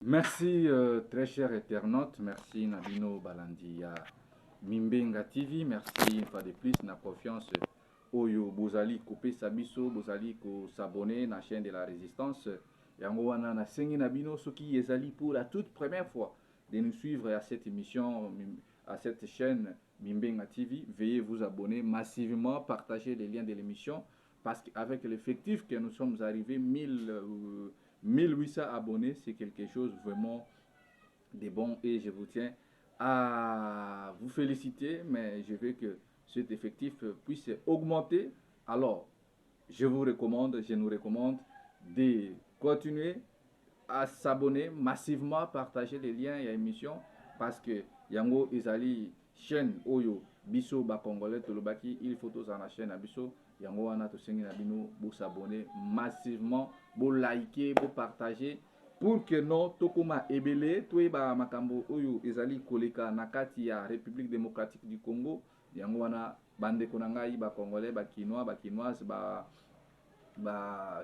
Merci très cher internaute, merci Nabino Balandia Mimbenga TV, merci une fois de plus na confiance Oyo Bozali Kopé Sabiso, Bozali ko s'abonner na chaîne de la résistance. Yango wana na sengi Nabino Soki Ezali pour la toute première fois de nous suivre à cette émission, à cette chaîne Mimbenga TV. Veuillez vous abonner massivement, partager les liens de l'émission parce qu'avec l'effectif que nous sommes arrivés 1800 abonnés, c'est quelque chose vraiment de bon et je vous tiens à vous féliciter, mais je veux que cet effectif puisse augmenter. Alors, je nous recommande de continuer à s'abonner massivement, partager les liens et émissions parce que Yango Ezali chaîne Oyo Biso ba Congolais Tolobaki, il faut tous en la chaîne à Biso. Yango wana to sengi na bino bo s'abonner massivement, bo liker, bo partager pour que non tokoma ebele toyeba makambo Oyo Ezali koleka na kati ya République démocratique du Congo. Yango wana bande konangai ba Congolais, ba Kinois, ba Kinoises, ba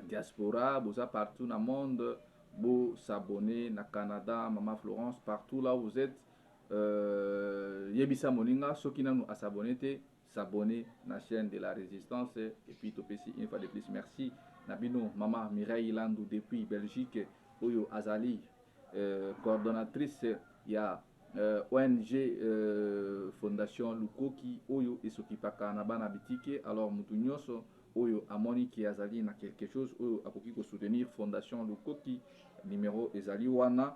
diaspora, boza partout dans le monde, vous s'abonner na Canada, Maman Florence, partout là où vous êtes. Yebisa Moninga, ceux qui n'ont à s'abonner, s'abonner à la chaîne de la résistance. Et puis, Topesi, une fois de plus, merci. Nabino, Maman Mireille Landou depuis Belgique, Oyo Azali, coordonnatrice, il y a ONG Fondation Lukoki, Oyo Esokipaka Nabana Bitike, alors Mutunyoso. Oyo amoni ki azali na quelque chose oyo akoki ko soutenir fondation Lukoki numéro ezali wana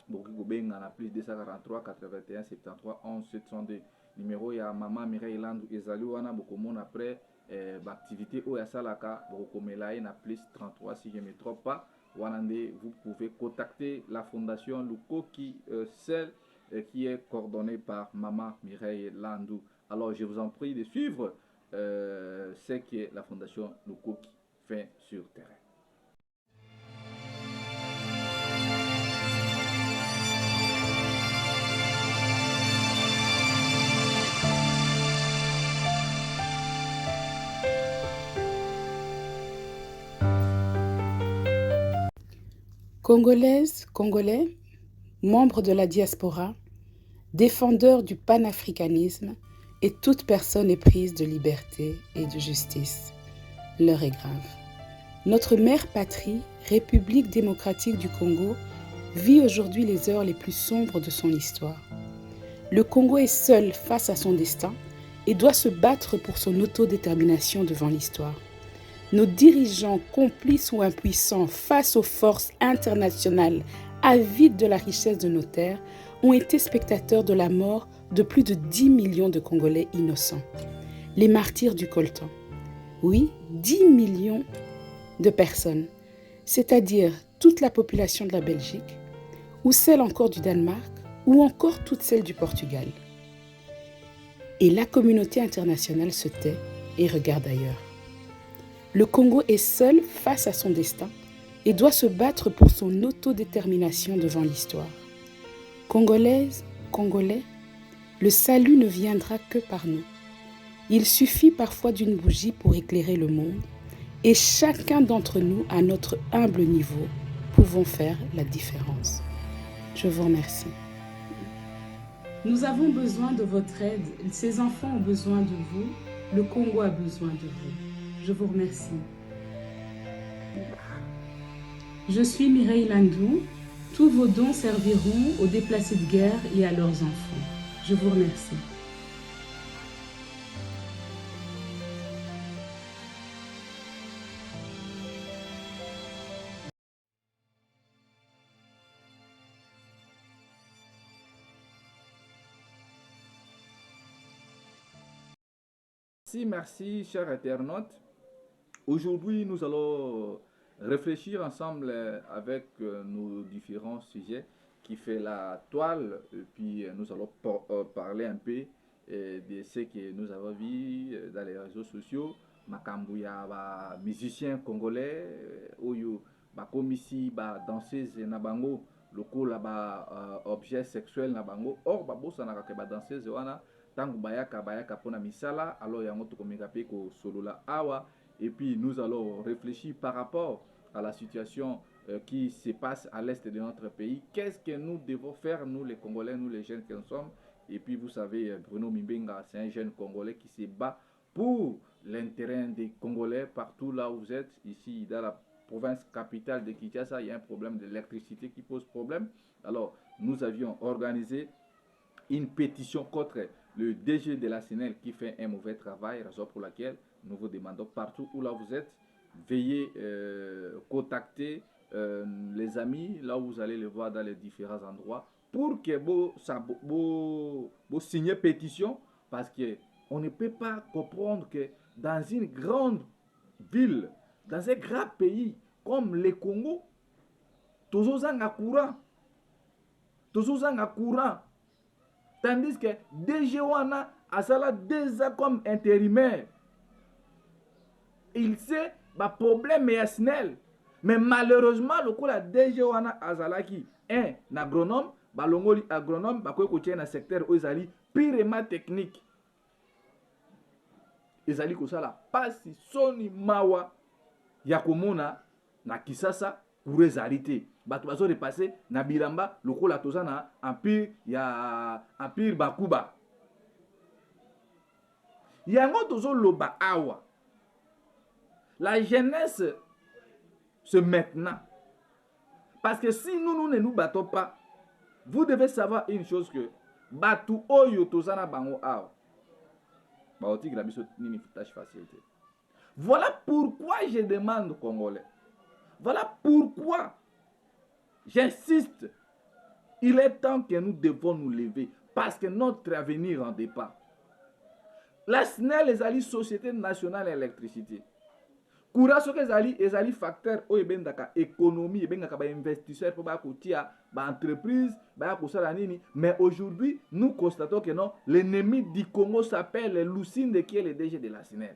bokoki kobenga na plus 243 81 73 11 702 numéro ya mama Mireille Landu ezali wana bokomona après activité oyo asalaka bokomela ye na plus 33 si je ne me trompe pas wana nde vous pouvez contacter la fondation Lukoki celle qui est coordonnée par Maman Mireille Landou. Alors je vous en prie de suivre ce que la fondation Lukoki fait sur terrain. Congolaises, Congolais, membres de la diaspora, défendeurs du panafricanisme et toute personne éprise de liberté et de justice. L'heure est grave. Notre mère patrie, République démocratique du Congo, vit aujourd'hui les heures les plus sombres de son histoire. Le Congo est seul face à son destin et doit se battre pour son autodétermination devant l'histoire. Nos dirigeants, complices ou impuissants face aux forces internationales avides de la richesse de nos terres, ont été spectateurs de la mort de plus de 10 millions de Congolais innocents. Les martyrs du coltan. Oui, 10 millions de personnes, c'est-à-dire toute la population de la Belgique, ou celle encore du Danemark, ou encore toute celle du Portugal. Et la communauté internationale se tait et regarde ailleurs. Le Congo est seul face à son destin et doit se battre pour son autodétermination devant l'histoire. Congolaises, Congolais, le salut ne viendra que par nous. Il suffit parfois d'une bougie pour éclairer le monde et chacun d'entre nous, à notre humble niveau, pouvons faire la différence. Je vous remercie. Nous avons besoin de votre aide. Ces enfants ont besoin de vous. Le Congo a besoin de vous. Je vous remercie. Je suis Mireille Landou. Tous vos dons serviront aux déplacés de guerre et à leurs enfants. Je vous remercie. Merci, chers internautes. Aujourd'hui, nous allons réfléchir ensemble avec nos différents sujets qui fait la toile. Et puis, nous allons parler un peu de ce que nous avons vu dans les réseaux sociaux. Makambouya, musicien congolais, Oyo, komisi, danseuse nabango, loko là objet sexuel nabango. Or, bossa na ka danseuse wana. Tango bayaka pona misala alors yango tokomeka pe ko solola awa et puis nous allons réfléchir par rapport à la situation qui se passe à l'est de notre pays. Qu'est-ce que nous devons faire, nous les Congolais, nous les jeunes que nous sommes? Et puis vous savez, Bruno Mimbenga, c'est un jeune Congolais qui se bat pour l'intérêt des Congolais partout là où vous êtes. Ici, dans la province capitale de Kinshasa, il y a un problème d'électricité qui pose problème. Alors, nous avions organisé une pétition contre le DG de la SNEL qui fait un mauvais travail, raison pour laquelle nous vous demandons partout où là vous êtes, veuillez contacter les amis, là où vous allez les voir dans les différents endroits, pour que vous signez pétition, parce qu'on ne peut pas comprendre que dans une grande ville, dans un grand pays comme le Congo, toujours en courant, tandis que DG wana asala déjà comme intérimaire. Il sait ba problème ya SNEL, mais malheureusement le coup la DG wana azalaki un agronome, balongoli agronome bakoy ko na secteur ozali purement technique. Ezali ko sala pasi soni mawa ya komona na Kisasa pour ezalité. Bato bazo repasser na bilamba lokola toza na empire ya empire Bakuba. Yango tozo loba awa. La jeunesse c'est maintenant. Parce que si nous ne nous battons pas, vous devez savoir une chose que batu oyo toza na bango awa. Baoti grabiso nini tâche facilité. Voilà pourquoi je demande aux Congolais. Voilà pourquoi j'insiste. Il est temps que nous devons nous lever parce que notre avenir en dépend. La SNEL est la Société nationale d'électricité. Courant ce que ezali facteur o ebendaka économie ebengaka ba investisseur pour ba kotia ba entreprise ba kosala nini, mais aujourd'hui nous constatons que non, l'ennemi du Congo s'appelle Lusinde qui est le DG de la SNEL.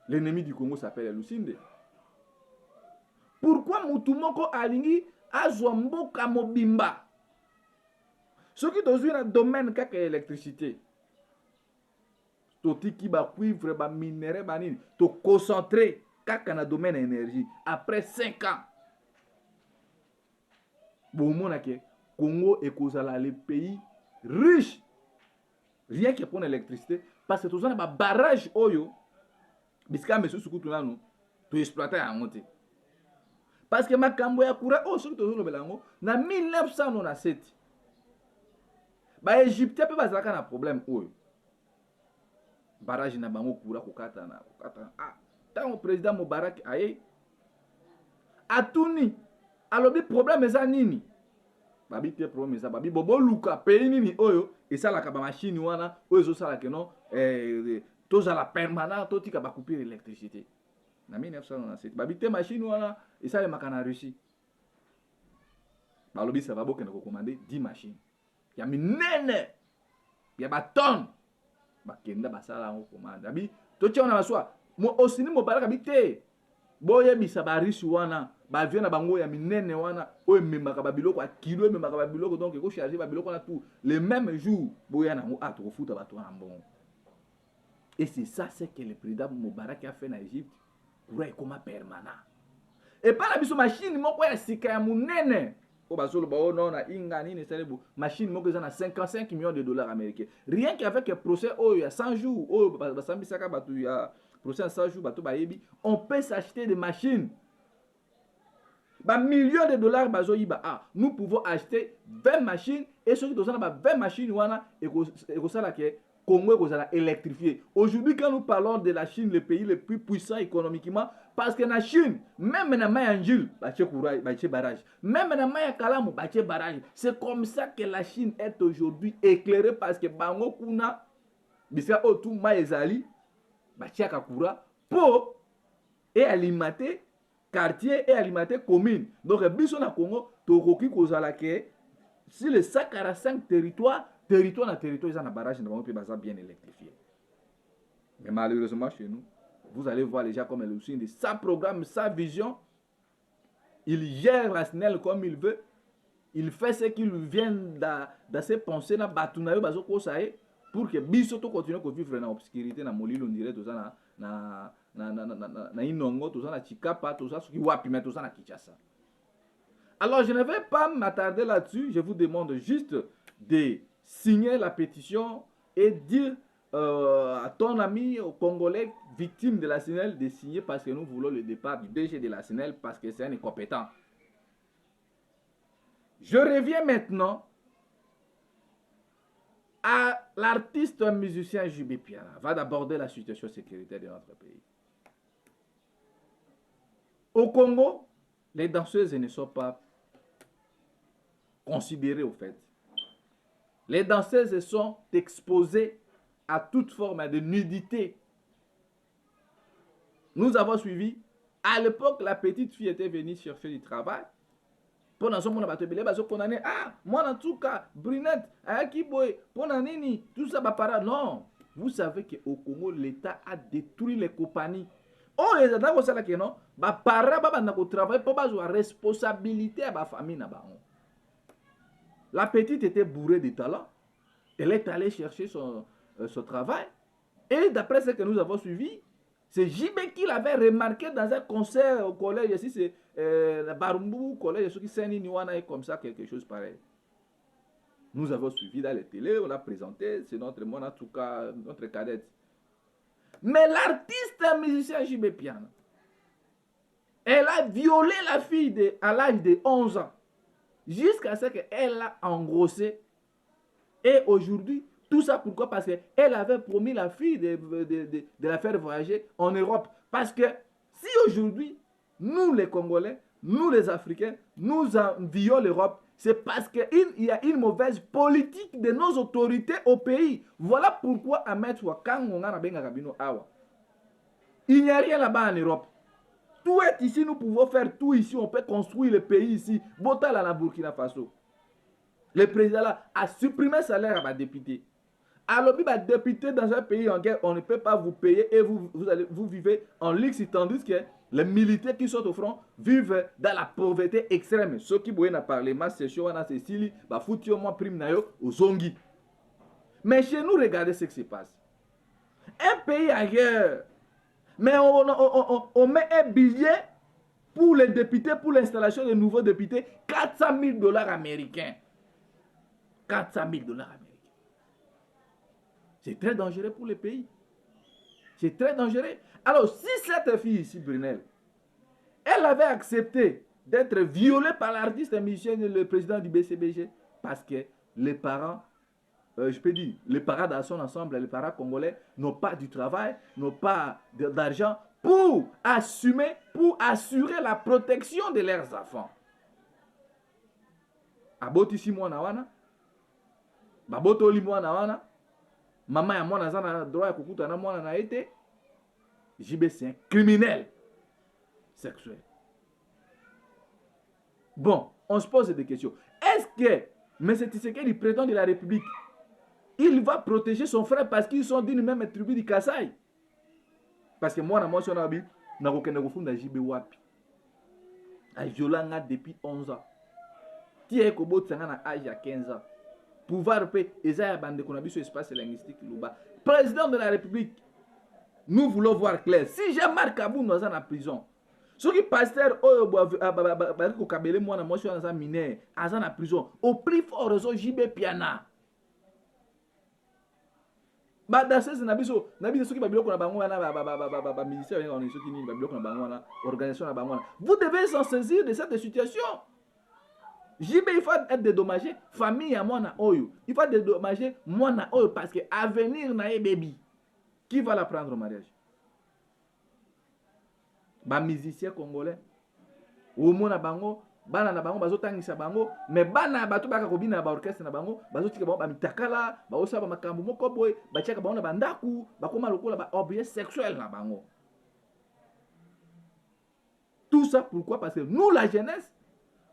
L'ennemi du Congo s'appelle Lusinde. Pourquoi Mutumoko alingi azwa mboka mobimba? Ce qui dans un domaine kaka électricité. Totiki ba cuivre ba minerai ba nini, to concentrer kaka na domaine énergie après 5 ans. Bon mona ke Congo et kozala le pays riche rien que pour l'électricité parce que tous on a ba barrage oyo bisika mesu sukutu nanu to exploiter en monter. Parce que makambo ya courant oh soki tozo lobela ngo na 1997 ba Égyptien pe bazalaka na problème oyo barrage na bango courant kokata ah tant président Mubarak aye atuni alobi problème eza nini babi te problème eza babi bobo luka pays nini oyo esalaka ba machine wana oyo ezosala ke non tozala permanent totika ba couper l'électricité. Na 1997 babi te machine wana esalemaka na Russie balobi ça va bokende ko commander 10 machines ya minene ya batonne bakenda basala ngo commande abi totia na baswa mo osini mo baraka bite boyebisa ba Russie wana ba avion na bango ya minene wana oyo memaka ba biloko a kilo memaka ba biloko donc ko charger ba biloko na tout le même jour boya na ngo to kofuta bato na mbongo. Et c'est ça c'est que le président Mubarak a fait en Égypte pour être comme permanent. Et pas la biso machine moko ya sika ya munene o bazolo ba non na inga nini selebo machine moko za na 55 millions de dollars américains. Rien qu'avec le procès oh il y a 100 jours oh basambisaka batu ya procès 100 jours batu ba yebi on peut s'acheter des machines. Ba millions de dollars bazo yiba ah nous pouvons acheter 20 machines et ceux qui donnent ba 20 machines wana et ko sala ke Congo est électrifié. Aujourd'hui, quand nous parlons de la Chine, le pays le plus puissant économiquement, parce que la Chine, même dans Mayanjil, barrage, même dans Mayakalam, barrage. C'est comme ça que la Chine est aujourd'hui éclairée parce que Bango Kuna, Bisa Otu Maezali, Kakura, pour et alimenter quartier et alimenter commune. Donc, Biso na Congo, Tokoki Kozalake, si les 145 territoires, territoire, ils ont un barrage bien électrifié. Mais malheureusement, chez nous, vous allez voir les gens comme elle aussi, sa programme, sa vision, il gère la SNEL comme il veut, il fait ce qu'il vient dans ses pensées, pour que Bisoto continue à vivre dans l'obscurité, dans Molilo, on dirait, na Inongo, tout ça na Chikapa, tout ça, ce qui wapi, mais tout ça na Kinshasa. Alors, je ne vais pas m'attarder là-dessus. Je vous demande juste de signer la pétition et dire à ton ami au Congolais victime de la SNEL de signer parce que nous voulons le départ du DG de la SNEL parce que c'est un incompétent. Je reviens maintenant à l'artiste musicien Jubé Piana. Va d'aborder la situation sécuritaire de notre pays. Au Congo, les danseuses ne sont pas considérées au fait. Les danseuses sont exposées à toute forme de nudité. Nous avons suivi, à l'époque, la petite fille était venue chercher du travail. Pendant ce moment, moi en tout cas, Brunette, Akiboy, Ponanini, tout ça, non. Vous savez qu'au Congo, l'État a détruit les compagnies. Oh, les gens qui sont non, travail pour la responsabilité à la famille. La petite était bourrée de talent. Elle est allée chercher son travail. Et d'après ce que nous avons suivi, c'est JB qui l'avait remarqué dans un concert au collège. Ici, c'est le Barumbu collège, ceux qui sont et comme ça, quelque chose pareil. Nous avons suivi dans les télés, on l'a présenté, c'est notre monde, en tout cas, notre cadette. Mais l'artiste musicien JB Piana, elle a violé la fille à l'âge de 11 ans, jusqu'à ce qu'elle l'a engrossée. Et aujourd'hui, tout ça pourquoi? Parce qu'elle avait promis la fille de la faire voyager en Europe. Parce que si aujourd'hui, nous les Congolais, nous les Africains, nous envions l'Europe, c'est parce qu'il y a une mauvaise politique de nos autorités au pays. Voilà pourquoi à mettre il n'y a rien là-bas en Europe. Tout est ici, nous pouvons faire tout ici, on peut construire le pays ici. Botala la Burkina Faso. Le président là a supprimé le salaire à député. Alors, député dans un pays en guerre, on ne peut pas vous payer et vous vivez en luxe, tandis que les militaires qui sont au front vivent dans la pauvreté extrême. Ceux qui voient parler, c'est chaud, c'est Cécilie, foutu au moins prime nayo au zongi. Mais chez nous, regardez ce qui se passe. Un pays ailleurs, mais on met un billet pour les députés, pour l'installation de nouveaux députés, 400 000 $ américains. 400 000 $ américains. C'est très dangereux pour le pays. C'est très dangereux. Alors, si cette fille ici, Brunel, elle avait accepté d'être violée par l'artiste musicien, le président du BCBG, parce que les parents, je peux dire, les parents dans son ensemble, les parents congolais, n'ont pas du travail, n'ont pas d'argent pour assurer la protection de leurs enfants. Abotisi mwana wana, babotoli mwana wana, maman ya mwana zana droit ya kukuta na mwana na été. JB c'est un criminel sexuel. Bon, on se pose des questions. Est-ce que M. Tshisekedi, président de la République, il va protéger son frère parce qu'ils sont d'une même tribu du Kasaï? Parce que moi, je suis un JB wapi. A violanga depuis 11 ans. Qui est Kobo Tsangana à âge à 15 ans. Pouvoir payer Esaïa Bande qu'on a vu sur l'espace linguistique. Président de la République, nous voulons voir clair. Si Jean-Marc Kabou nous en prison, ceux qui pasteur au Kabele, moi, je suis en mineur, en prison, au plus fort réseau JB Piana. Vous devez s'en saisir de cette situation. JB, il faut être dédommagé. Famille à moi, il faut dédommager moi parce que avenir na baby. Qui va la prendre au mariage? Musicien congolais. Au moins na bango, bana na bango bazotangisa bango, mais bana bato baka kobina ba orchestre na bango, bazotika bango ba mitakala, ba osaba makambo moko boy, ba tiaka bango na bandaku, ba koma lokola ba objet sexuel na bango. Tout ça pourquoi? Parce que nous la jeunesse,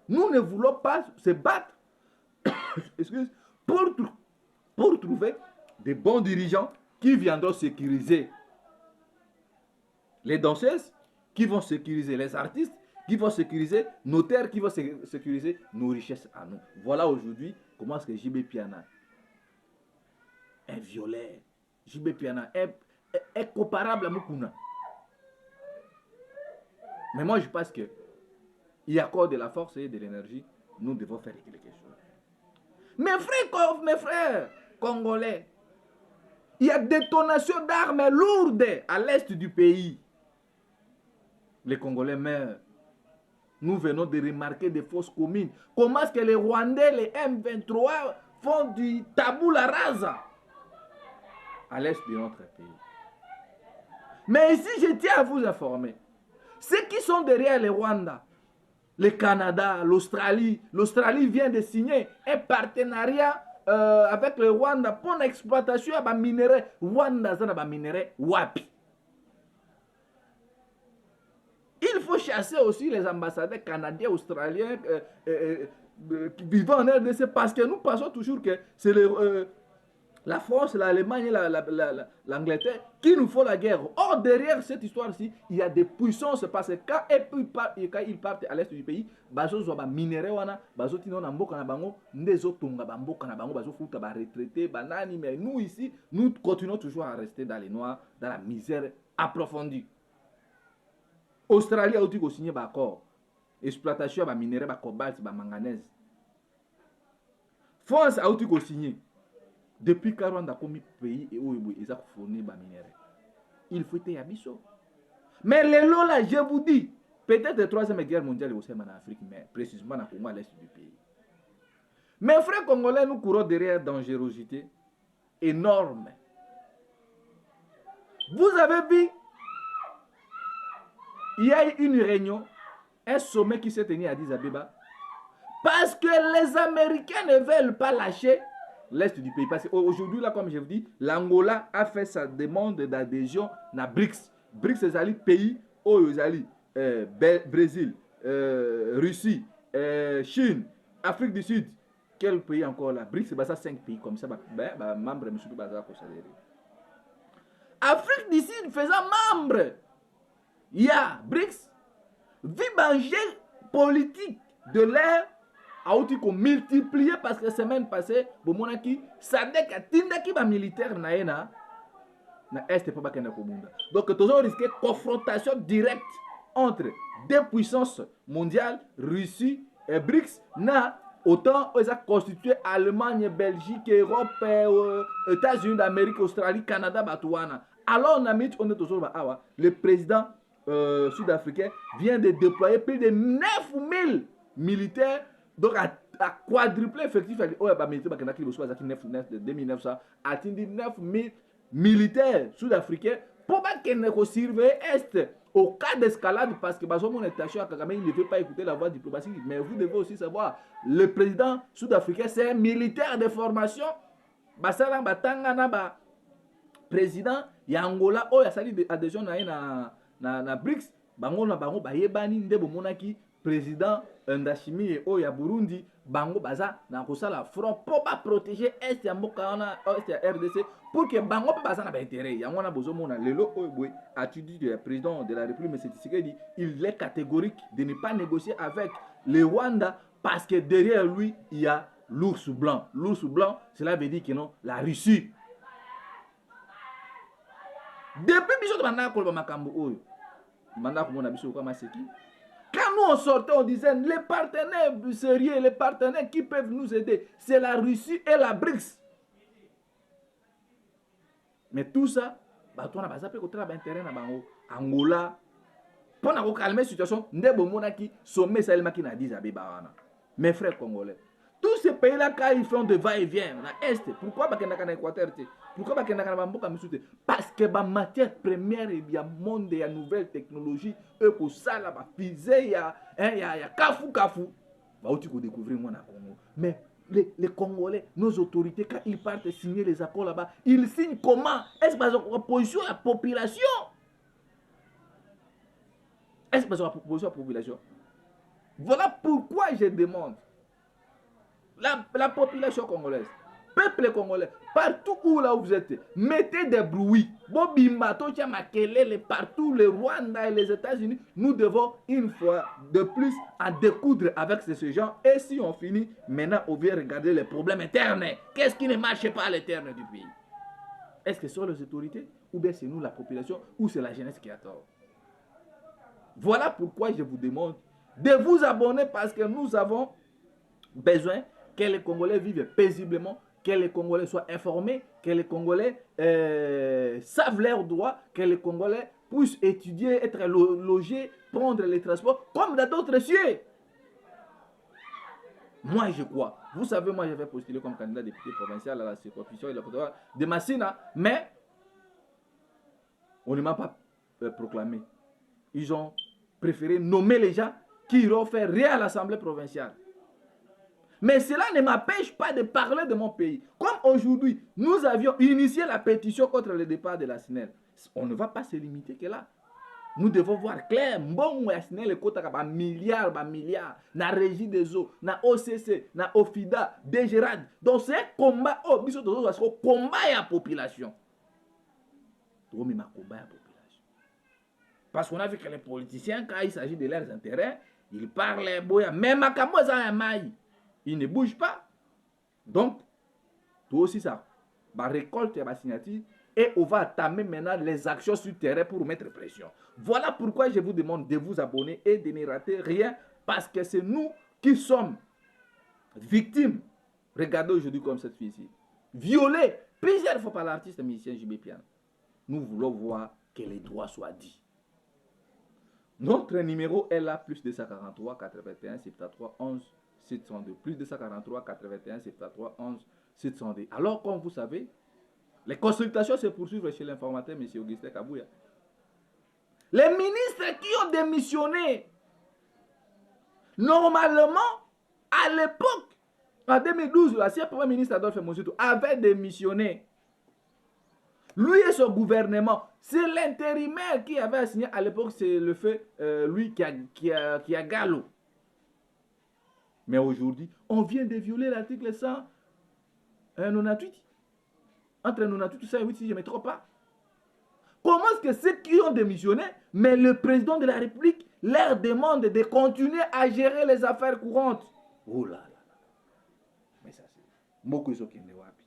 nous ne voulons pas se battre pour trouver des bons dirigeants qui viendront sécuriser les danseuses, qui vont sécuriser les artistes, qui vont sécuriser nos terres, qui vont sécuriser nos richesses à nous. Voilà aujourd'hui comment est-ce que JB Piana est violé. JB Piana est comparable à Mukuna. Mais moi, je pense qu'il y a encore de la force et de l'énergie. Nous devons faire quelque chose. Mes frères congolais, il y a détonation d'armes lourdes à l'est du pays. Les Congolais meurent. Nous venons de remarquer des fausses communes. Comment est-ce que les Rwandais, les M23 font du tabula rasa à l'est de notre pays? Mais ici, je tiens à vous informer. Ceux qui sont derrière les Rwandais, le Canada, l'Australie. L'Australie vient de signer un partenariat avec le Rwanda pour l'exploitation de minerais. Rwanda, ça a minerais wapi. Il faut chasser aussi les ambassadeurs canadiens, australiens vivant en RDC parce que nous pensons toujours que c'est la France, l'Allemagne, l'Angleterre qui nous font la guerre. Or, derrière cette histoire-ci, il y a des puissances parce que quand ils partent à l'est du pays, bazo zoba minéraux wana, bazo tino na mboka na bango, ndezo tonga ba mboka na bango, bazo futa ba retraité, banani, mais nous ici, nous continuons toujours à rester dans les noirs, dans la misère approfondie. Australie a aussi signé un accord. Exploitation de minerais, de cobalt, de manganèse. France a aussi signé. Depuis 40 ans, combien de pays et où ils ont fourni des minerais. Il faut être abisso. Mais les lots là, je vous dis, peut-être la troisième guerre mondiale est en Afrique, mais précisément dans Congo, à l'est du pays. Mes frères congolais, nous courons derrière dangerosité énorme. Vous avez vu, il y a eu une réunion, un sommet qui s'est tenu à Addis Abeba, parce que les Américains ne veulent pas lâcher l'Est du pays. Parce qu'aujourd'hui, là, comme je vous dis, l'Angola a fait sa demande d'adhésion à BRICS. BRICS, c'est les pays où ils Brésil, Russie, Chine, Afrique du Sud. Quel pays encore là? BRICS, c'est ça 5 pays comme ça. Membre, monsieur Baza, Afrique du Sud faisant membre. Il y a BRICS, vibanger politique de l'air a aussi multiplié parce que la semaine passée, Bomonaki, Sadek a tindaki ba militaire na est pas bakena ko bunda. Donc nous avons risqué confrontation directe entre deux puissances mondiales, Russie et BRICS, na autant ils ont constitué Allemagne, Belgique, Europe, États-Unis d'Amérique, Australie, Canada, Batouana. Alors on a mis le président sud-africain vient de déployer plus de 9000 militaires, donc à quadrupler l'effectif. Oh, bah, militaire, 2900, atteindre 9000 militaires sud-africains pour que surveiller Est au cas d'escalade, parce que mon attaché à Kagame, il ne veut pas écouter la voix diplomatique. Mais vous devez aussi savoir, le président sud-africain, c'est un militaire de formation. Basala Batangana, ba président, Yangola, oh, il y a sali adhésion na BRICS, bango na bango bayebani nde bomonaki président Ndashimi o ya Burundi, bango baza na kosala front pour ba protéger est ya mboka na est ya RDC pour que bango pa baza na ba intérêt yango na bozo mona lelo o boy attitude du président de la République M. Tshisekedi, il est catégorique de ne pas négocier avec le Rwanda parce que derrière lui il y a l'ours blanc. L'ours blanc, cela veut dire que non, la Russie. Depuis biso banda ko makambo oyo quand nous on sortait, on disait les partenaires sérieux, les partenaires qui peuvent nous aider, c'est la Russie et la BRICS. Mais tout ça, on a besoin de intérêt à Angola. Pour calmer la situation, nous avons sommet Sahelmaki na Addis Abeba. Mes frères congolais, tous ces pays-là, quand ils font de va-et-vient, à l'Est, pourquoi ils sont en Équateur? Pourquoi ils sont en Mboka? Parce que la matière première, il y a monde, il y a nouvelles technologies, eux pour ça, là, il y a Kafu. Tu peux découvrir moi au Congo. Mais les Congolais, nos autorités, quand ils partent signer les accords là-bas, ils signent comment? Est-ce qu'ils ont opposition à la population? Est-ce qu'ils ont opposition à la population? Voilà pourquoi je demande. La population congolaise, peuple congolais, partout où là où vous êtes, mettez des bruits. Partout, le Rwanda et les États-Unis, nous devons une fois de plus en découdre avec ces gens. Et si on finit, maintenant on vient regarder les problèmes internes. Qu'est-ce qui ne marche pas à l'interne du pays? Est-ce que ce sont les autorités, ou bien c'est nous la population, ou c'est la jeunesse qui a tort? Voilà pourquoi je vous demande de vous abonner parce que nous avons besoin que les Congolais vivent paisiblement, que les Congolais soient informés, que les Congolais savent leurs droits, que les Congolais puissent étudier, être logés, prendre les transports comme dans d'autres cieux. Moi, je crois. Vous savez, moi, j'avais postulé comme candidat député provincial à la circonscription de Massina, mais on ne m'a pas proclamé. Ils ont préféré nommer les gens qui iront faire rien à l'Assemblée provinciale. Mais cela ne m'empêche pas de parler de mon pays. Comme aujourd'hui, nous avions initié la pétition contre le départ de la SNEL. On ne va pas se limiter que là. Nous devons voir clair. Bon, la SNEL est côté de milliards, na régie des eaux, na OCC, na OFIDA, DGRAD. Donc c'est un combat. Oh, biso tozo parce que combat la population. Tozo mais ma combat la population. Parce qu'on a vu que les politiciens, quand il s'agit de leurs intérêts, ils parlent boya. Même à Kamo ça un maï. Il ne bouge pas. Donc, toi aussi ça. Bah, récolte ma signature et on va entamer maintenant les actions sur le terrain pour mettre pression. Voilà pourquoi je vous demande de vous abonner et de ne rater rien parce que c'est nous qui sommes victimes. Regardez aujourd'hui comme cette fille-ci. Violée plusieurs fois par l'artiste musicien JB Piano. Nous voulons voir que les droits soient dits. Notre numéro est là, plus 243 81 73 11 702. Plus 243 81 73 11 702. Alors, comme vous savez, les consultations se poursuivent chez l'informateur M. Augustin Kabouya. Les ministres qui ont démissionné, normalement, à l'époque, en 2012, l'ancien Premier ministre Adolphe Mosito avait démissionné. Lui et son gouvernement, c'est l'intérimaire qui avait assigné à l'époque, c'est le fait, lui qui a galop. Mais aujourd'hui, on vient de violer l'article 198. Entre 98 et 108, si je ne me trompe pas. Comment est-ce que ceux qui ont démissionné, mais le président de la République leur demande de continuer à gérer les affaires courantes? Oh là là. Mais ça c'est... Mboka ezokende wapi?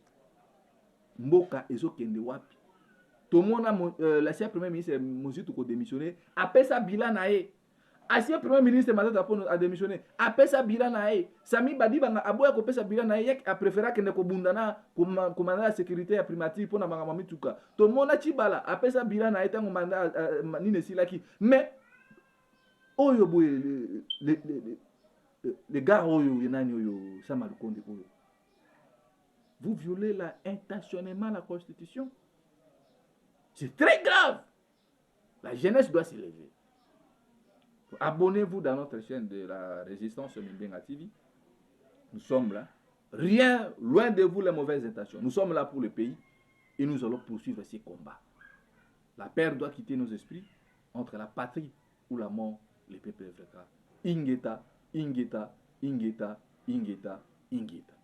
Mboka ezokende wapi? Tout le monde a l'ancien premier ministre Mosito a démissionné. Après ça, bilan naé. Ancien premier ministre Matata a démissionné. Après ça, bilan naé. Sami Badi banga aboya ko pesa bilan naé a préféré que ne ko bundana commandant la sécurité à primature pour na mangama mituka. Tout le monde a chibala. Après ça, bilan naé tango mandat ni ne silaki. Mais oyo boye les gars oyo yenani oyo Samalukonde oyo. Vous violez là intentionnellement la Constitution. C'est très grave. La jeunesse doit se lever. Abonnez-vous dans notre chaîne de la résistance Mimbenga TV. Nous sommes là. Rien, loin de vous les mauvaises intentions. Nous sommes là pour le pays et nous allons poursuivre ces combats. La paix doit quitter nos esprits entre la patrie ou la mort, les peuples. Ingeta, Ingeta, Ingeta, Ingeta, Ingeta.